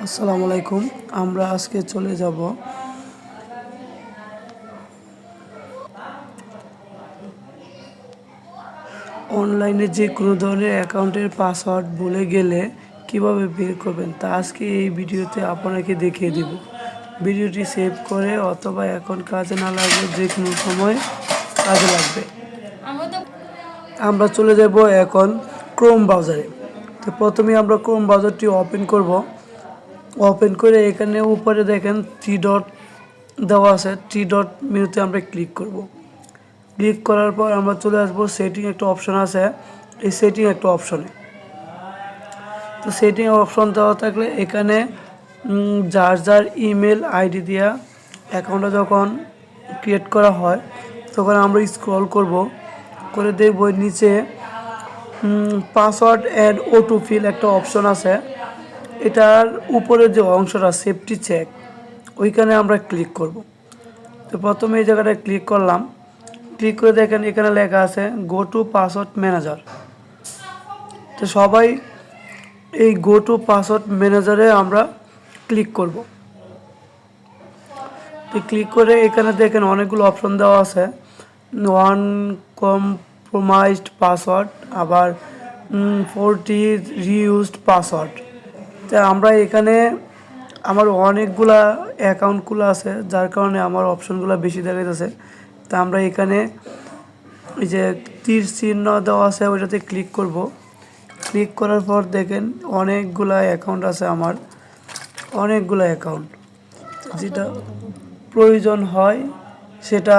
আসসালামু আলাইকুম। আমরা আজকে চলে যাব অনলাইনে যে কোনো ধরনের অ্যাকাউন্টের পাসওয়ার্ড ভুলে গেলে কিভাবে বের করবেন তা আজকে এই ভিডিওতে আপনাকে দেখিয়ে দিব। ভিডিওটি সেভ করে অথবা এখন কাজে না লাগবে যে কোনো সময় কাজে লাগবে। আমরা চলে যাব এখন ক্রোম ব্রাউজারে। তো প্রথমে আমরা ক্রোম ব্রাউজারটি ওপেন করে এখানে উপরে দেখেন থ্রি ডট দেওয়া আছে, থ্রি ডট মেনুতে আমরা ক্লিক করব। ক্লিক করার পর আমরা চলে আসবো সেটিং একটা অপশন আছে, এই সেটিং একটা অপশনে। তো সেটিং অপশন দেওয়া থাকলে এখানে যার যার ইমেল আইডি দেওয়া অ্যাকাউন্টটা যখন ক্রিয়েট করা হয় তখন আমরা স্ক্রল করে দেখব নিচে পাসওয়ার্ড অ্যান্ড অটো ফিল একটা অপশন আছে। এটার উপরে যে অংশটা সেফটি চেক, ওইখানে আমরা ক্লিক করব। তো প্রথমে এই জায়গাটায় ক্লিক করলাম। ক্লিক করে দেখেন এখানে লেখা আছে গো টু পাসওয়ার্ড ম্যানেজার। তো সবাই এই গো টু পাসওয়ার্ড ম্যানেজারে আমরা ক্লিক করব। তো ক্লিক করে এখানে দেখেন অনেকগুলো অপশন দেওয়া আছে, ওয়ান কম্প্রোমাইজড পাসওয়ার্ড, আবার 40 রিইউজড পাসওয়ার্ড। তো আমরা এখানে আমার অনেকগুলা অ্যাকাউন্টগুলো আছে যার কারণে আমার অপশনগুলো বেশি দেখা যাচ্ছে। তা আমরা এখানে এই যে তীর চিহ্ন দেওয়া আছে ওইটাতে ক্লিক করব। ক্লিক করার পর দেখেন অনেকগুলা অ্যাকাউন্ট আছে, আমার অনেকগুলো অ্যাকাউন্ট। যেটা প্রয়োজন হয় সেটা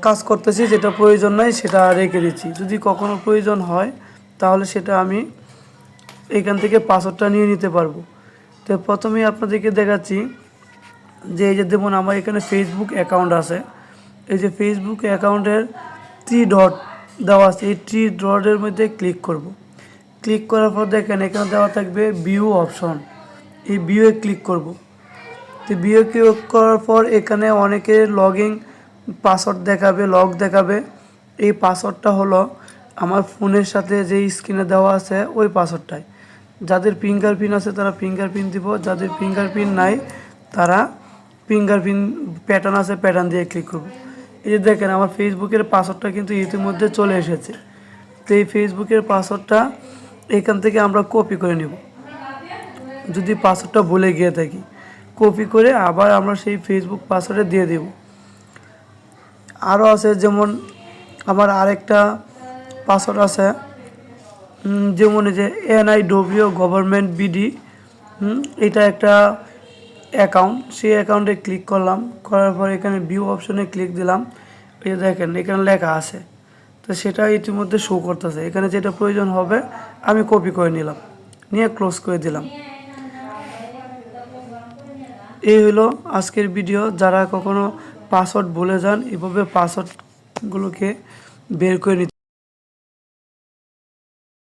কাজ করতেছি, যেটা প্রয়োজন নয় সেটা রেখে দিচ্ছি। যদি কখনো প্রয়োজন হয় তাহলে সেটা আমি এখান থেকে পাসওয়ার্ডটা নিয়ে নিতে পারবো। তো প্রথমেই আপনাদেরকে দেখাচ্ছি যে এই যে দেখুন আমার এখানে ফেসবুক অ্যাকাউন্ট আছে। এই যে ফেসবুক অ্যাকাউন্টের থ্রি ডট দেওয়া আছে, এই থ্রি ডটের মধ্যে ক্লিক করব। ক্লিক করার পর দেখেন এখানে দেওয়া থাকবে ভিউ অপশন, এই ভিউয়ে ক্লিক করব। তো ভিউয়ে ক্লিক করার পর এখানে অনেকের লগইন পাসওয়ার্ড দেখাবে, লগ দেখাবে। এই পাসওয়ার্ডটা হলো আমার ফোনের সাথে যে স্ক্রিনে দেওয়া আছে ওই পাসওয়ার্ডটাই। যাদের ফিঙ্গারপ্রিন্ট আছে তারা ফিঙ্গারপ্রিন্ট দিব, যাদের ফিঙ্গারপ্রিন্ট নাই তারা ফিঙ্গারপ্রিন্ট প্যাটার্ন আছে প্যাটার্ন দিয়ে ক্লিক করব। এই যে দেখেন আমার ফেসবুকের পাসওয়ার্ডটা কিন্তু ইতিমধ্যে চলে এসেছে। তো এই ফেসবুকের পাসওয়ার্ডটা এখান থেকে আমরা কপি করে নেব। যদি পাসওয়ার্ডটা ভুলে গিয়ে থাকি কপি করে আবার আমরা সেই ফেসবুক পাসওয়ার্ডে দিয়ে দেব। আরও আছে যেমন আমার আরেকটা পাসওয়ার্ড আছে, যেমন এই যে NIW গভর্নমেন্ট BD, এটা একটা অ্যাকাউন্ট। সেই অ্যাকাউন্টে ক্লিক করলাম, করার পর এখানে ভিউ অপশনে ক্লিক দিলাম। এই যে দেখেন এখানে লেখা আছে, তো সেটা ইতিমধ্যে শো করতেছে। এখানে যেটা প্রয়োজন হবে আমি কপি করে নিলাম, নিয়ে ক্লোজ করে দিলাম। এই হলো আজকের ভিডিও। যারা কখনো পাসওয়ার্ড ভুলে যান এভাবে পাসওয়ার্ডগুলোকে বের করে নিতে